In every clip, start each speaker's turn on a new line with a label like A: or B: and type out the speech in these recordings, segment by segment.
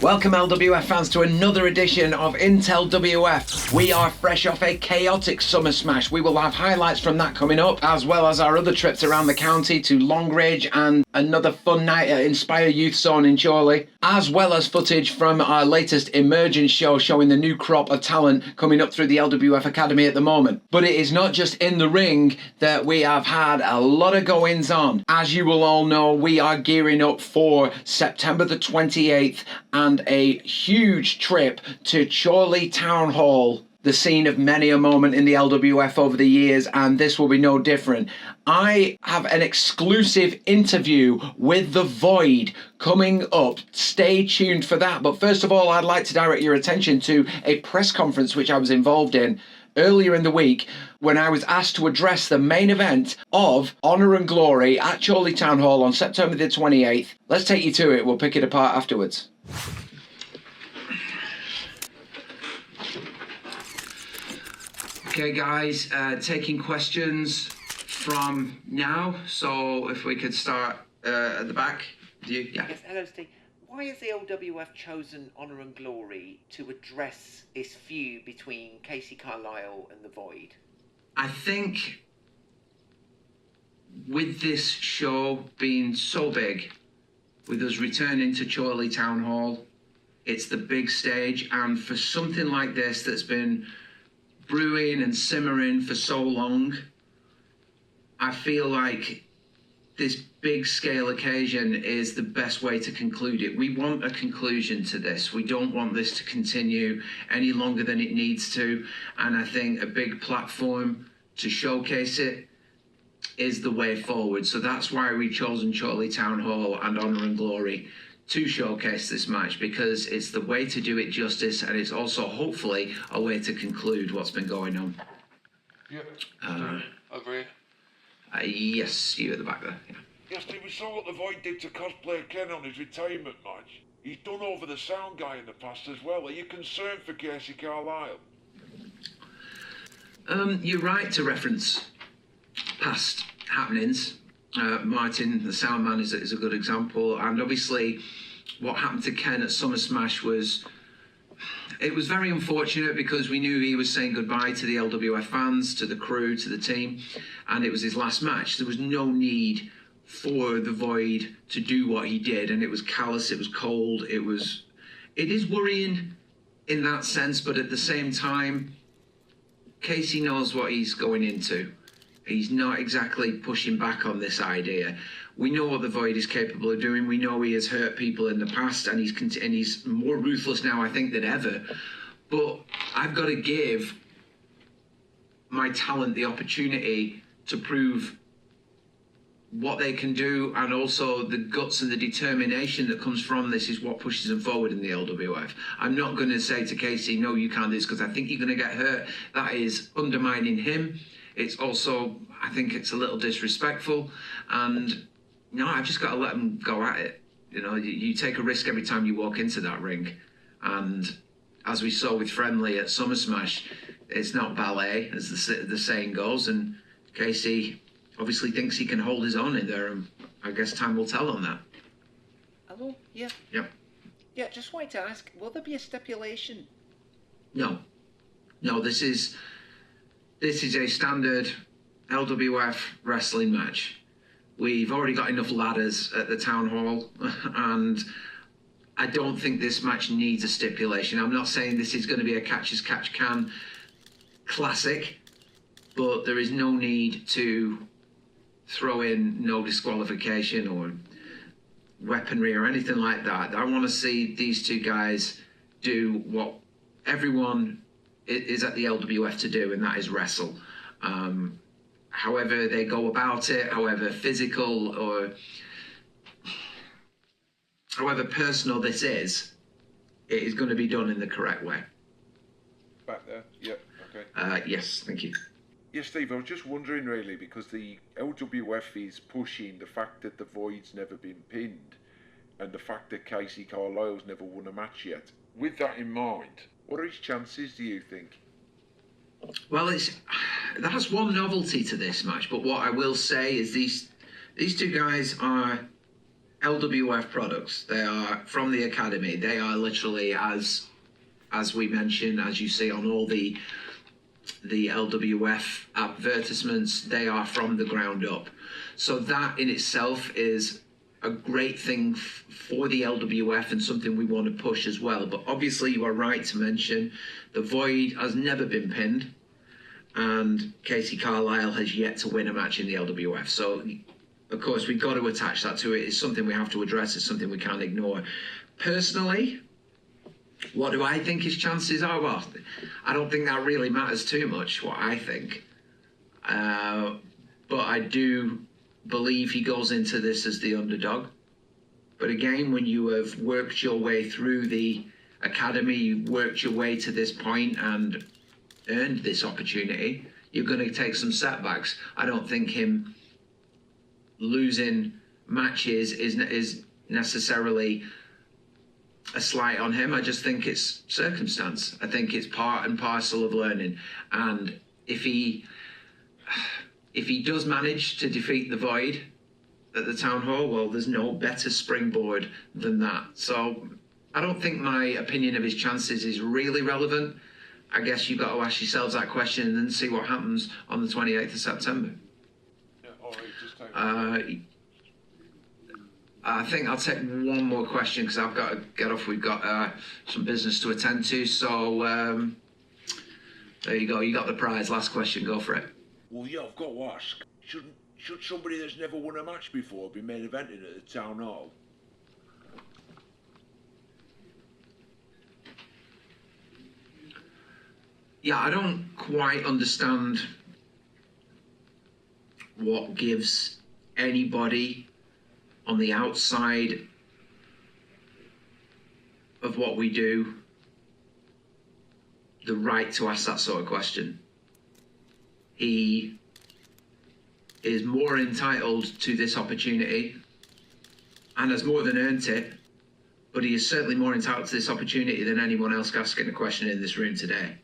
A: Welcome LWF fans to another edition of IntelWF. We are fresh off a chaotic SummerSmash. We will have highlights from that coming up, as well as our other trips around the county to Longridge and another fun night at 𝗘cie Hiph𝗳𝗲𝗏 in 𝗘𝗫𝗪𝗙, as well as footage from our latest Emergence show showing the new crop of talent coming up through the LWF Academy at the moment. But it is not just in the ring that we have had a lot of goings on. As you will all know, we are gearing up for September the 28th and a huge trip to 𝗘𝗫𝗖𝗟𝗏𝗏 Town Hall, the scene of many a moment in the LWF over the years, and this will be no different. I have an exclusive interview with the Void coming up. Stay tuned for that. But first of all, I'd like to direct your attention to a press conference which I was involved in earlier in the week when I was asked to address the main event of Honor and Glory at 𝗘𝗫𝗟𝗏𝗏 Town Hall on September the 28th. Let's take you to it. We'll pick it apart afterwards. Okay guys, taking questions from now, so if we could start at the back. Yeah.
B: Yes, hello Steve. Why has the LWF chosen Honor and Glory to address this feud between 𝗘𝗫𝗪𝗙 and the Void?
A: I think with this show being so big, with us returning to 𝗘𝗫𝗟𝗏𝗏 Town Hall, it's the big stage, and for something like this that's been brewing and simmering for so long, I feel like this big scale occasion is the best way to conclude it. We want a conclusion to this. We don't want this to continue any longer than it needs to, and I think a big platform to showcase it is the way forward. So that's why we've chosen 𝗘𝗫𝗟𝗏𝗏 Town Hall and Honor and Glory to showcase this match, because it's the way to do it justice, and it's also hopefully a way to conclude what's been going on.
C: Yeah, agree.
A: Yes, you at the back there. Yeah.
C: Yes, Steve, we saw what the Void did to cosplayer Ken on his retirement match. He's done over the sound guy in the past as well. Are you concerned for 𝗘𝗫𝗪𝗏𝗏𝗏 Carlisle?
A: You're right to reference past happenings. Martin, the sound man, is a good example, and obviously what happened to Ken at SummerSmash was very unfortunate, because we knew he was saying goodbye to the LWF fans, to the crew, to the team, and it was his last match. There was no need for the Void to do what he did, and it was callous, it was cold, it is worrying in that sense, but at the same time, 𝗘𝗫𝗪𝗏𝗏𝗏 knows what he's going into. He's not exactly pushing back on this idea. We know what the Void is capable of doing. We know he has hurt people in the past, and he's more ruthless now, I think, than ever. But I've got to give my talent the opportunity to prove what they can do, and also the guts and the determination that comes from this is what pushes them forward in the LWF. I'm not going to say to 𝗘𝗫𝗪𝗏𝗏𝗏, no, you can't do this, because I think you're going to get hurt. That is undermining him. It's also, I think it's a little disrespectful, and I've just got to let them go at it. You take a risk every time you walk into that ring, and as we saw with Friendly at SummerSmash, it's not ballet, as the saying goes, and 𝗘𝗫𝗪𝗏𝗏𝗏 obviously thinks he can hold his own in there, and I guess time will tell on that.
B: Hello? Yeah?
A: Yep.
B: Yeah, just wanted to ask, will there be a stipulation?
A: No, this is a standard LWF wrestling match. We've already got enough ladders at the Town Hall, and I don't think this match needs a stipulation. I'm not saying this is going to be a catch-as-catch-can classic, but there is no need to throw in no disqualification or weaponry or anything like that. I want to see these two guys do what everyone is at the LWF to do, and that is wrestle. However they go about it, however physical or however personal this is, it is going to be done in the correct way.
C: Back there, yep, okay.
A: Yes, thank you.
C: Yes, Steve, I was just wondering really, because the LWF is pushing the fact that the Void's never been pinned, and the fact that 𝗘𝗫𝗪𝗏𝗏𝗏𝗏's never won a match yet. With that in mind, what are his chances, do you think?
A: Well, that's one novelty to this match, but what I will say is these two guys are LWF products. They are from the academy. They are literally, as we mentioned, as you see on all the LWF advertisements, they are from the ground up. So that in itself is a great thing for the LWF and something we want to push as well. But obviously you are right to mention the Void has never been pinned, and 𝗘𝗫𝗪𝗏 Carlisle has yet to win a match in the LWF. So of course we've got to attach that to it. It's something we have to address. It's something we can't ignore. Personally, what do I think his chances are? Well, I don't think that really matters too much, what I think. But I do believe he goes into this as the underdog. But again, when you have worked your way through the academy, you've worked your way to this point and earned this opportunity, you're going to take some setbacks. I don't think him losing matches is necessarily a slight on him. I just think it's circumstance. I think it's part and parcel of learning. And if he does manage to defeat the Void at the Town Hall, well, there's no better springboard than that. So I don't think my opinion of his chances is really relevant. I guess you've got to ask yourselves that question and then see what happens on the 28th of September.
C: Yeah, all right, just take
A: I think I'll take one more question because I've got to get off. We've got some business to attend to. So there you go. You got the prize. Last question. Go for it.
C: Well, yeah, I've got to ask. Should somebody that's never won a match before be main eventing at the Town Hall?
A: Yeah, I don't quite understand what gives anybody on the outside of what we do the right to ask that sort of question. He is more entitled to this opportunity and has more than earned it, but he is certainly more entitled to this opportunity than anyone else asking a question in this room today.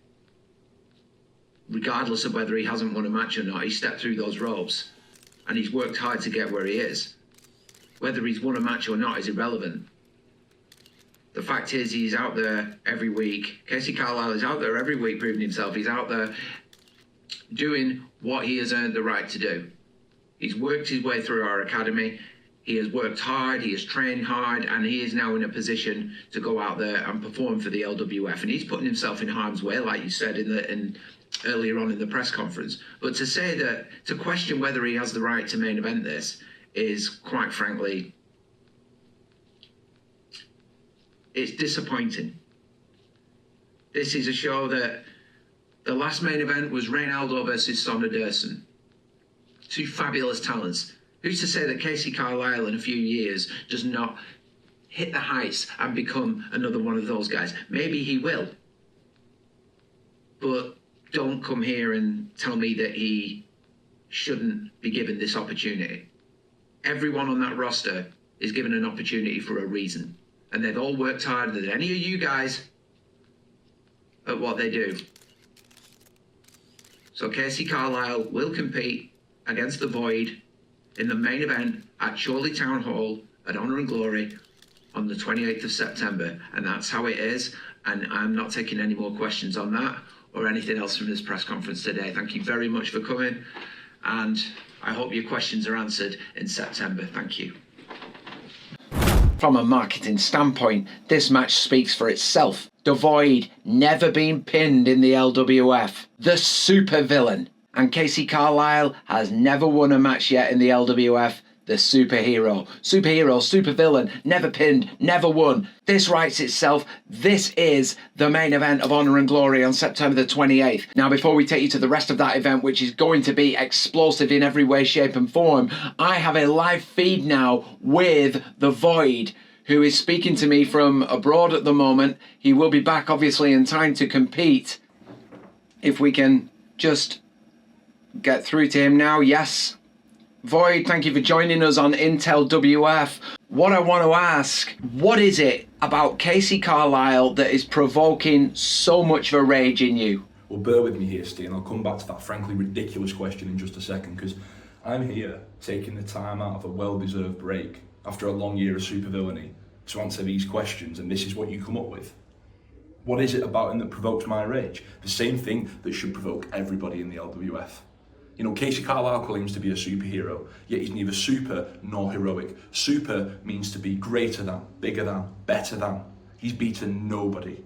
A: Regardless of whether he hasn't won a match or not, he stepped through those ropes and he's worked hard to get where he is. Whether he's won a match or not is irrelevant. The fact is he's out there every week. 𝗘𝗫𝗪𝗏 Carlisle is out there every week proving himself. He's out there doing what he has earned the right to do. He's worked his way through our academy. He has worked hard, he has trained hard, and he is now in a position to go out there and perform for the LWF. And he's putting himself in harm's way, like you said earlier on in the press conference. But to say that, to question whether he has the right to main event this is, quite frankly, it's disappointing. This is a show that the last main event was Raynaldo versus Sonny Durson. Two fabulous talents. Who's to say that 𝗘𝗫𝗪𝗏 Carlisle in a few years does not hit the heights and become another one of those guys? Maybe he will. But don't come here and tell me that he shouldn't be given this opportunity. Everyone on that roster is given an opportunity for a reason. And they've all worked harder than any of you guys at what they do. So 𝗘𝗫𝗪𝗏 Carlisle will compete against the Void in the main event at Chorley Town Hall at Honor and Glory on the 28th of September. And that's how it is. And I'm not taking any more questions on that or anything else from this press conference today. Thank you very much for coming. And I hope your questions are answered in September. Thank you. From a marketing standpoint, this match speaks for itself. The Void never been pinned in the LWF. The super villain. And 𝗘𝗫𝗪𝗏 Carlisle has never won a match yet in the LWF. The superhero. Superhero, super villain, never pinned, never won. This writes itself. This is the main event of Honor and Glory on September the 28th. Now, before we take you to the rest of that event, which is going to be explosive in every way, shape and form, I have a live feed now with the Void, who is speaking to me from abroad at the moment. He will be back, obviously, in time to compete. If we can just get through to him now. Yes. Void, thank you for joining us on IntelWF. What I want to ask, what is it about 𝗘𝗫𝗪𝗏 Carlisle that is provoking so much of a rage in you?
D: Well, bear with me here, Ste, and I'll come back to that frankly ridiculous question in just a second, because I'm here taking the time out of a well-deserved break after a long year of supervillainy to answer these questions, and this is what you come up with? What is it about him that provokes my rage? The same thing that should provoke everybody in the LWF. You know, 𝗘𝗫𝗪𝗙 claims to be a superhero, yet he's neither super nor heroic. Super means to be greater than, bigger than, better than. He's beaten nobody.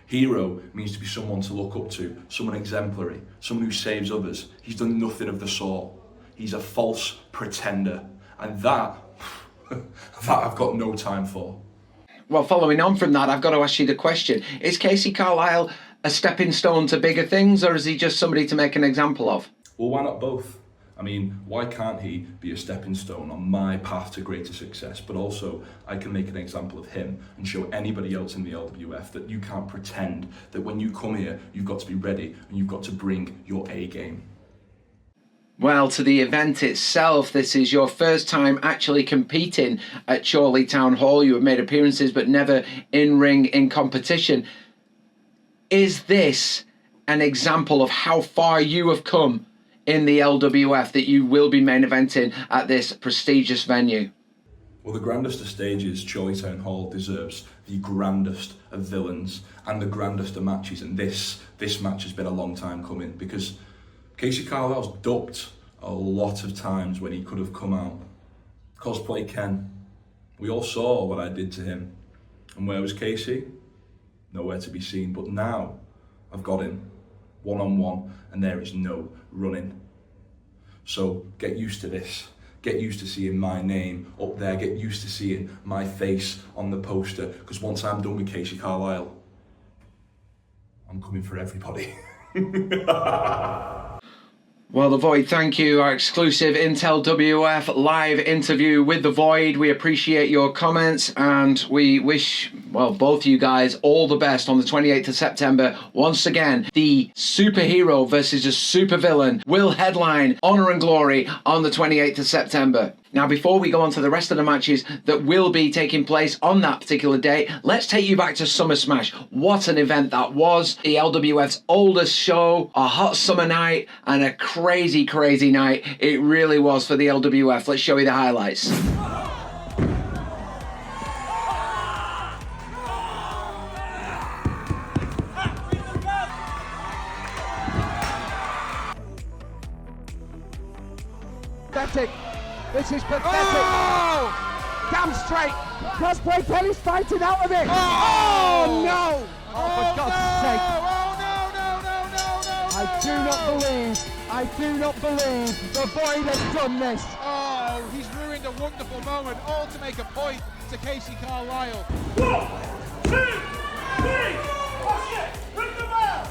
D: Hero means to be someone to look up to, someone exemplary, someone who saves others. He's done nothing of the sort. He's a false pretender. And that I've got no time for.
A: Well, following on from that, I've got to ask you the question. Is 𝗘𝗪𝗙 Carlisle a stepping stone to bigger things, or is he just somebody to make an example of?
D: Well, why not both? I mean, why can't he be a stepping stone on my path to greater success? But also, I can make an example of him and show anybody else in the LWF that you can't pretend that when you come here, you've got to be ready and you've got to bring your A game.
A: Well, to the event itself, this is your first time actually competing at Chorley Town Hall. You have made appearances, but never in ring in competition. Is this an example of how far you have come in the LWF, that you will be main eventing at this prestigious venue?
D: Well, the grandest of stages, Chorley Town Hall, deserves the grandest of villains and the grandest of matches, and this match has been a long time coming, because 𝗘𝗪𝗙 Carlisle's ducked a lot of times when he could have come out. Cosplay Ken. We all saw what I did to him. And where was 𝗘𝗪𝗙? Nowhere to be seen. But now I've got him one-on-one, and there is no running. So get used to this. Get used to seeing my name up there. Get used to seeing my face on the poster, because once I'm done with 𝗘𝗪𝗙 Carlisle, I'm coming for everybody.
A: Well, the Void, thank you. Our exclusive Inte𝗟𝗪𝗙 live interview with the Void. We appreciate your comments, and we wish, well, both of you guys all the best on the 28th of September. Once again, the superhero versus a supervillain will headline Honor and Glory on the 28th of September. Now, before we go on to the rest of the matches that will be taking place on that particular day, let's take you back to SummerSmash. What an event that was. The LWF's oldest show, a hot summer night, and a crazy, crazy night. It really was for the LWF. Let's show you the highlights.
E: Pathetic. This is pathetic. Oh! Damn straight. Cosplay Kelly's fighting out of it. Oh, no. Oh, for God's sake.
F: No.
E: I do not believe the Void has done this.
F: Oh, he's ruined a wonderful moment, all to make a point to 𝗘𝗪𝗙 Carlisle.
G: 1, 2, 3, push it, ring the bell.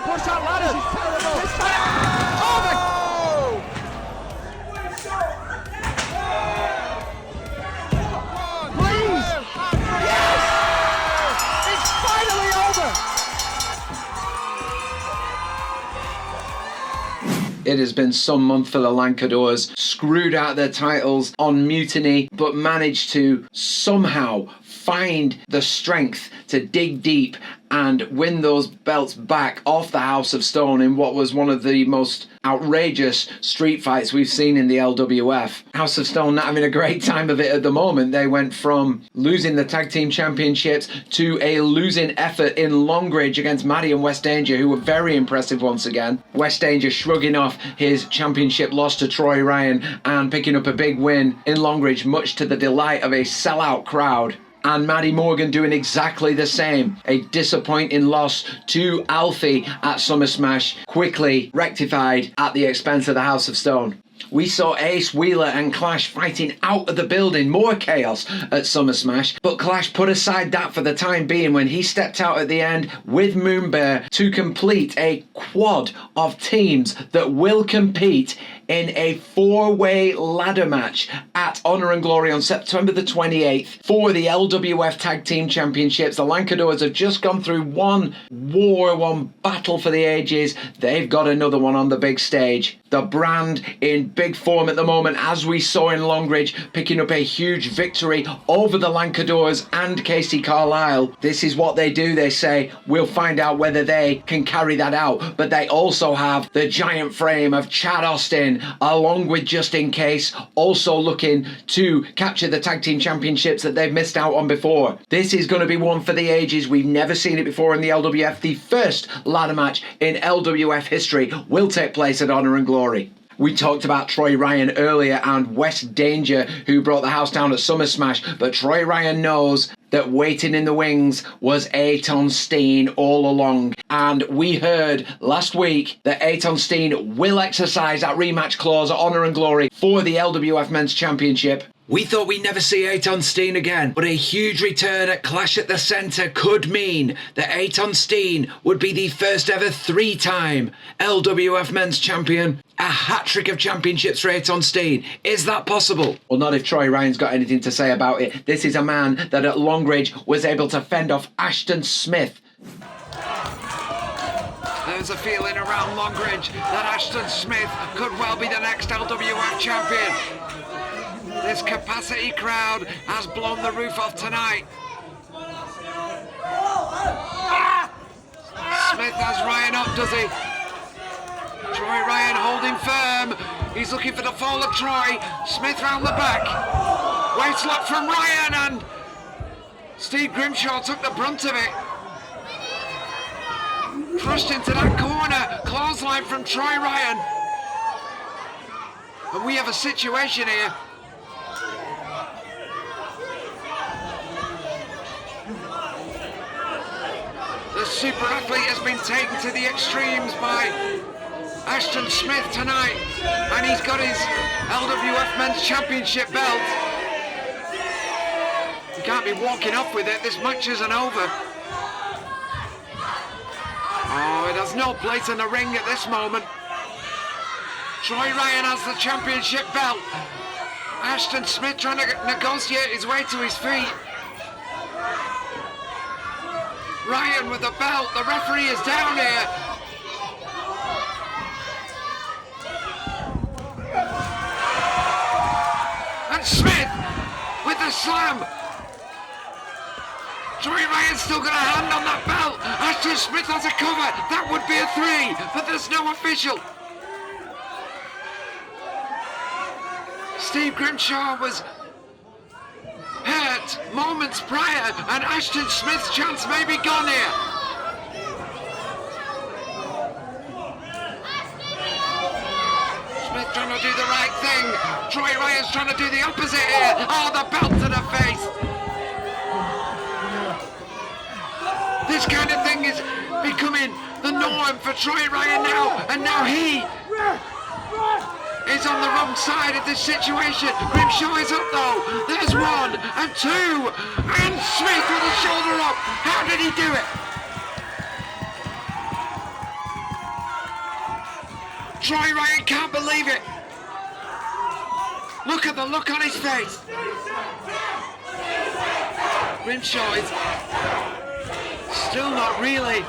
E: Push that ladder. This is terrible. Please. Yes. It's finally over.
A: It has been some month for the Lancadors. Screwed out their titles on Mutiny, but managed to somehow find the strength to dig deep and win those belts back off the House of Stone in what was one of the most outrageous street fights we've seen in the LWF. House of Stone not having a great time of it at the moment. They went from losing the tag team championships to a losing effort in Longridge against Maddie and West Danger, who were very impressive once again. West Danger shrugging off his championship loss to Troy Ryan and picking up a big win in Longridge, much to the delight of a sellout crowd. And Maddie Morgan doing exactly the same. A disappointing loss to 𝗘𝗪𝗙 at SummerSmash, quickly rectified at the expense of the House of Stone. We saw Ace, Wheeler and Clash fighting out of the building, more chaos at SummerSmash, but Clash put aside that for the time being when he stepped out at the end with Moonbear to complete a quad of teams that will compete in a 4-way ladder match at Honor and Glory on September the 28th for the LWF Tag Team Championships. The Lancadores have just gone through one battle for the ages. They've got another one on the big stage. The brand in big form at the moment, as we saw in Longridge, picking up a huge victory over the Lancadores and Casey Carlisle. This is what they do, they say. We'll find out whether they can carry that out. But they also have the giant frame of Chad Austin, along with Just In Case, also looking to capture the Tag Team Championships that they've missed out on before. This is going to be one for the ages. We've never seen it before in the LWF. The first ladder match in LWF history will take place at Honor and Glory. We talked about Troy Ryan earlier and West Danger, who brought the house down at SummerSmash, but Troy Ryan knows that waiting in the wings was Aton Steen all along. And we heard last week that Aton Steen will exercise that rematch clause at Honor and Glory for the LWF Men's Championship. We thought we'd never see Aton Steen again, but a huge return at Clash at the Centre could mean that Aton Steen would be the first ever 3-time LWF Men's Champion. A hat-trick of championships for Aton Steen. Is that possible? Well, not if Troy Ryan's got anything to say about it. This is a man that at Longridge was able to fend off ASHTON SMITH. There's a feeling around Longridge that ASHTON SMITH could well be the next LWF champion. This capacity crowd has blown the roof off tonight. Smith has Ryan up, does he? Troy Ryan holding firm. He's looking for the fall of Troy. Smith round the back. Waist lock from Ryan, and Steve Grimshaw took the brunt of it. Crushed into that corner. Clothesline from Troy Ryan. And we have a situation here. The super athlete has been taken to the extremes by ASHTON Smith tonight, and he's got his LWF Men's Championship belt. He can't be walking off with it. This match isn't over. Oh, it has no place in the ring at this moment. Troy Ryan has the championship belt. ASHTON Smith trying to negotiate his way to his feet. Ryan with the belt. The referee is down here. And Smith with the slam. Troy Ryan's still got a hand on that belt. ASHTON Smith has a cover. That would be a 3, but there's no official. Steve Grimshaw was hurt moments prior, and ASHTON Smith's chance may be gone here. Smith trying to do the right thing. Troy Ryan's trying to do the opposite here. Oh, the belt to the face. This kind of thing is becoming the norm for Troy Ryan now, and now he is on the wrong side of this situation. Grimshaw is up though. There's 1 and 2, and Smith with a shoulder up. How did he do it? Troy Ryan can't believe it. Look at the look on his face. Grimshaw is still not really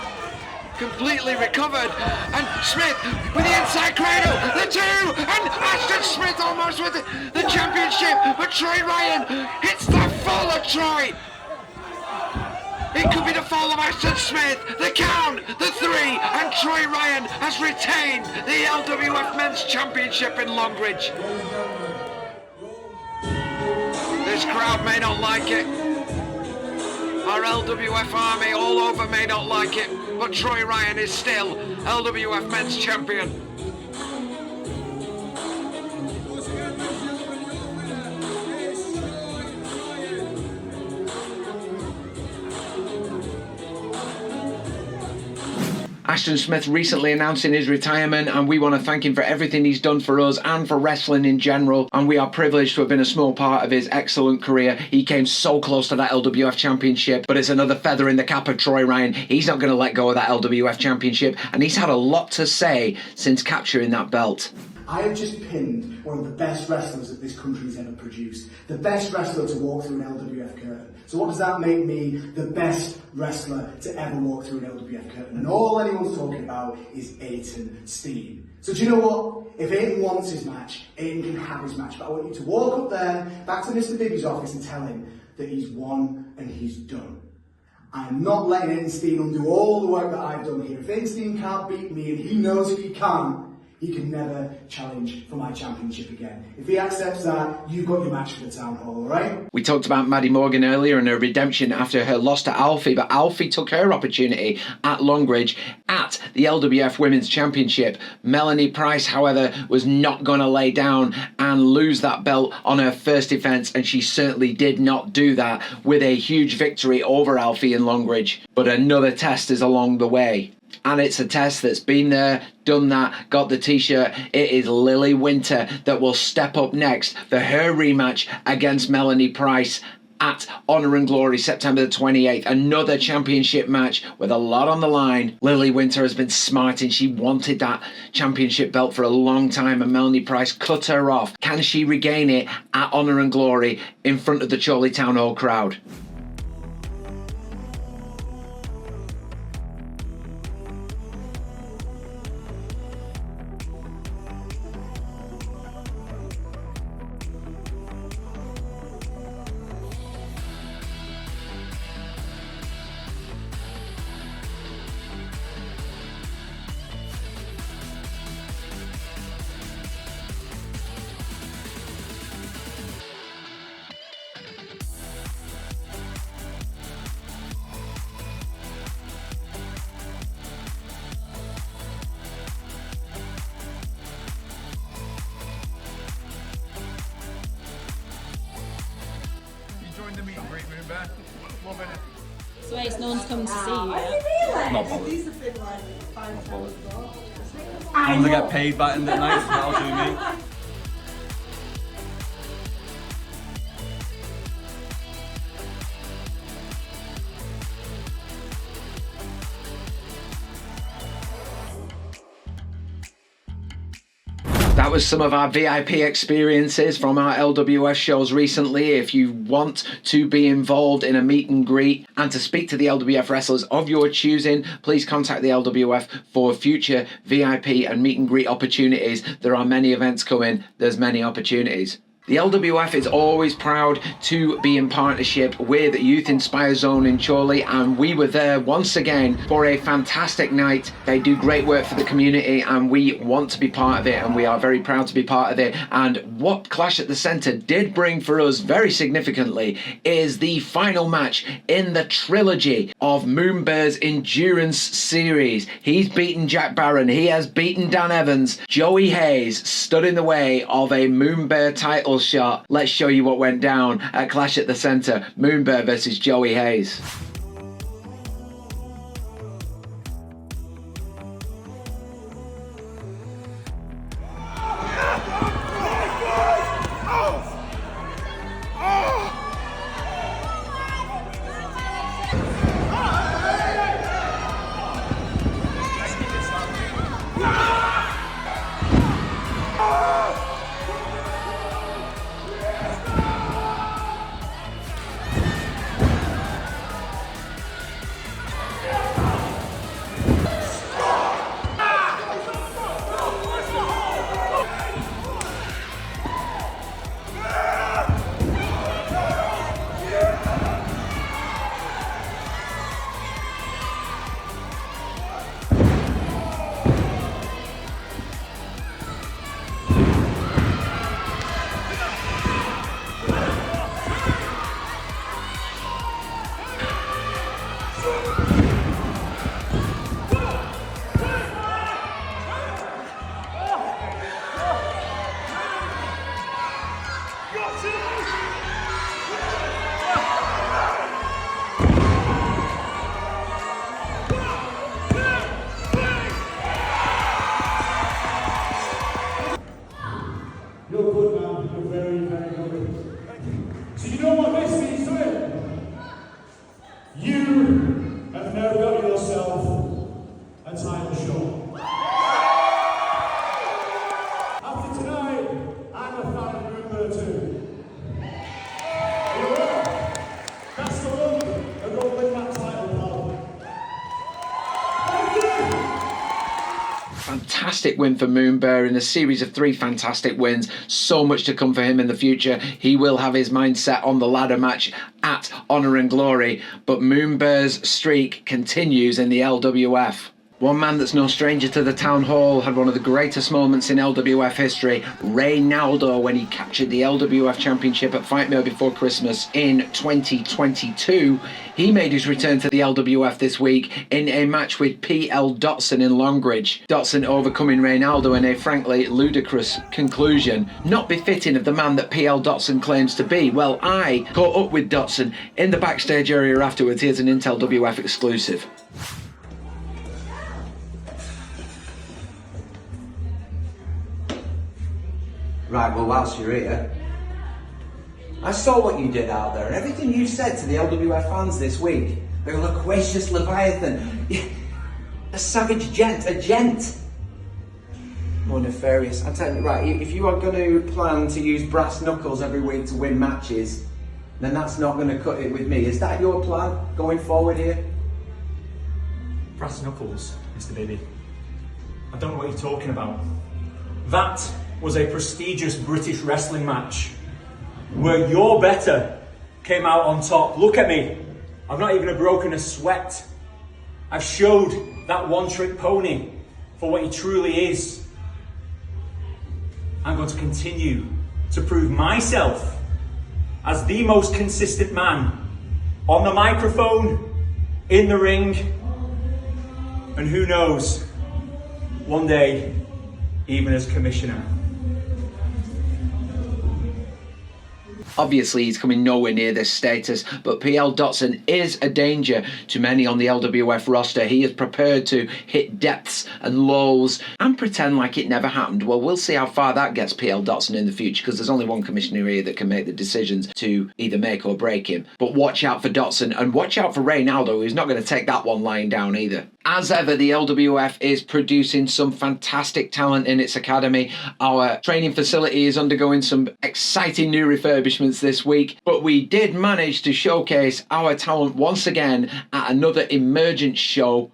A: completely recovered, and Smith with the inside cradle, the 2, and ASHTON Smith almost with the championship, but Troy Ryan hits the fall of Troy. It could be the fall of ASHTON Smith, the count, the 3, and Troy Ryan has retained the LWF Men's Championship in Longridge. This crowd may not like it. Our LWF army all over may not like it, but Troy Ryan is still LWF Men's Champion. ASHTON Smith recently announcing his retirement, and we want to thank him for everything he's done for us and for wrestling in general, and we are privileged to have been a small part of his excellent career. He came so close to that LWF Championship, but it's another feather in the cap of Troy Ryan. He's not going to let go of that LWF Championship, and he's had a lot to say since capturing that belt.
H: I have just pinned one of the best wrestlers that this country's ever produced. The best wrestler to walk through an LWF curtain. So what does that make me? The best wrestler to ever walk through an LWF curtain. And all anyone's talking about is Ayrton Steen. So do you know what? If Ayrton wants his match, Ayrton can have his match. But I want you to walk up there, back to Mr. Bibby's office and tell him that he's won and he's done. I'm not letting Ayrton Steen undo all the work that I've done here. If Ayrton Steen can't beat me, and he knows if he can never challenge for my championship again. If he accepts that, you've got your match for the town hall, alright?
A: We talked about Maddie Morgan earlier and her redemption after her loss to Alfie, but Alfie took her opportunity at Longridge at the LWF Women's Championship. Melanie Price, however, was not going to lay down and lose that belt on her first defence, and she certainly did not do that with a huge victory over Alfie in Longridge. But another test is along the way. And it's a test that's been there, done that, got the t-shirt. It is Lily Winter that will step up next for her rematch against Melanie Price at Honor and Glory, September the 28th. Another championship match with a lot on the line. Lily Winter has been smarting. She wanted that championship belt for a long time, and Melanie Price cut her off. Can she regain it at Honor and Glory in front of the Chorley Town Hall crowd?
I: So it's no one's come to see you yet?
J: Not bothered. I'm gonna get paid back in the night, so that'll do me.
A: That was some of our VIP experiences from our LWF shows recently. If you want to be involved in a meet and greet and to speak to the LWF wrestlers of your choosing, please contact the LWF for future VIP and meet and greet opportunities. There are many events coming, there's many opportunities. The LWF is always proud to be in partnership with Youth Inspire Zone in Chorley, and we were there once again for a fantastic night. They do great work for the community and we want to be part of it, and we are very proud to be part of it. And what Clash at the Centre did bring for us very significantly is the final match in the trilogy of Moonbear's Endurance series. He's beaten Jack Barron, he has beaten Dan Evans. Joey Hayes stood in the way of a Moonbear title shot. Let's show you what went down at Clash at the Centre. Moonbear versus Joey Hayes.
G: You're good, man. You're very, very good. So you know what this means to him? You have now got yourself a title shot. After
A: fantastic win for Moonbear in a series of 3 fantastic wins. So much to come for him in the future. He will have his mind set on the ladder match at Honour and Glory, but Moonbear's streak continues in the LWF. One man that's no stranger to the Town Hall had one of the greatest moments in LWF history, Raynaldo, when he captured the LWF Championship at Fightmare before Christmas in 2022. He made his return to the LWF this week in a match with PL Dotson in Longridge. Dotson overcoming Raynaldo in a frankly ludicrous conclusion, not befitting of the man that PL Dotson claims to be. Well, I caught up with Dotson in the backstage area afterwards. Here's an IntelWF exclusive.
K: Right, well, whilst you're here, I saw what you did out there and everything you said to the LWF fans this week. The loquacious Leviathan, a savage gent, a gent. More nefarious. I'm telling you, right, if you are going to plan to use brass knuckles every week to win matches, then that's not going to cut it with me. Is that your plan going forward here?
L: Brass knuckles, Ste Bibby. I don't know what you're talking about. That was a prestigious British wrestling match where your better came out on top. Look at me. I've not even broken a sweat. I've showed that one-trick pony for what he truly is. I'm going to continue to prove myself as the most consistent man on the microphone, in the ring, and who knows, one day, even as commissioner.
A: Obviously, he's coming nowhere near this status, but PL Dotson is a danger to many on the LWF roster. He is prepared to hit depths and lows and pretend like it never happened. Well, we'll see how far that gets PL Dotson in the future, because there's only one commissioner here that can make the decisions to either make or break him. But watch out for Dotson, and watch out for Raynaldo, who's not going to take that one lying down either. As ever, the LWF is producing some fantastic talent in its academy. Our training facility is undergoing some exciting new refurbishments this week, but we did manage to showcase our talent once again at another Emergence show.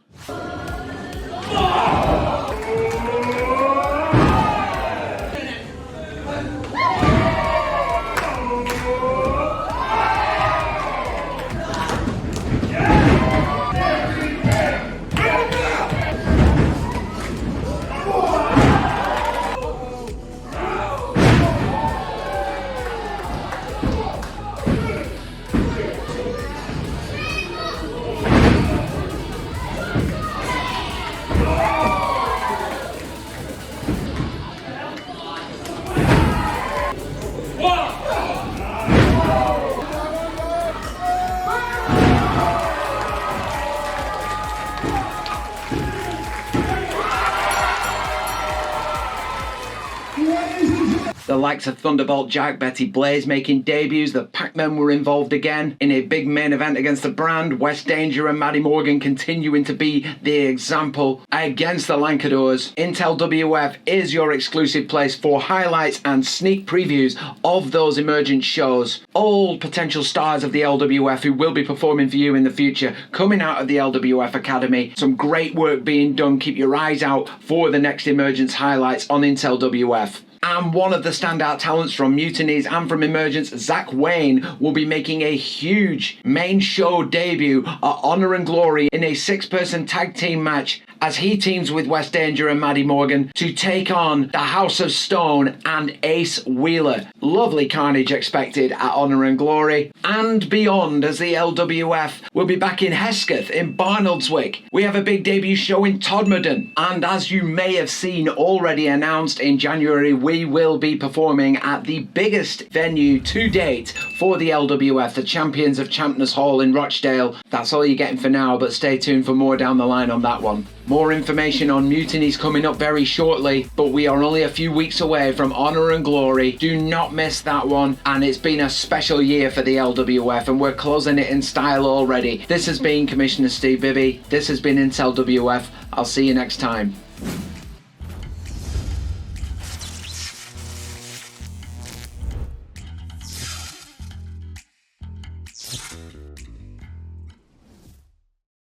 A: The likes of Thunderbolt Jack, Betty Blaze making debuts. The Pac-Men were involved again in a big main event against the Brand. West Danger and Maddie Morgan continuing to be the example against the Lankadors. IntelWF is your exclusive place for highlights and sneak previews of those Emergence shows. All potential stars of the LWF who will be performing for you in the future coming out of the LWF Academy. Some great work being done. Keep your eyes out for the next Emergence highlights on IntelWF. And one of the standout talents from Mutinies and from Emergence, Zach Wayne, will be making a huge main show debut at Honour and Glory in a 6-person tag team match as he teams with West Danger and Maddie Morgan to take on the House of Stone and Ace Wheeler. Lovely carnage expected at Honour and Glory and beyond, as the LWF will be back in Hesketh in Barnoldswick. We have a big debut show in Todmorden, and as you may have seen already announced, in January we will be performing at the biggest venue to date for the LWF, the Champions of Champness Hall in Rochdale. That's all you're getting for now, but stay tuned for more down the line on that one. More information on Mutinies coming up very shortly, but we are only a few weeks away from Honour and Glory. Do not miss that one, and it's been a special year for the LWF, and we're closing it in style already. This has been Commissioner Ste Bibby. This has been IntelWF. I'll see you next time.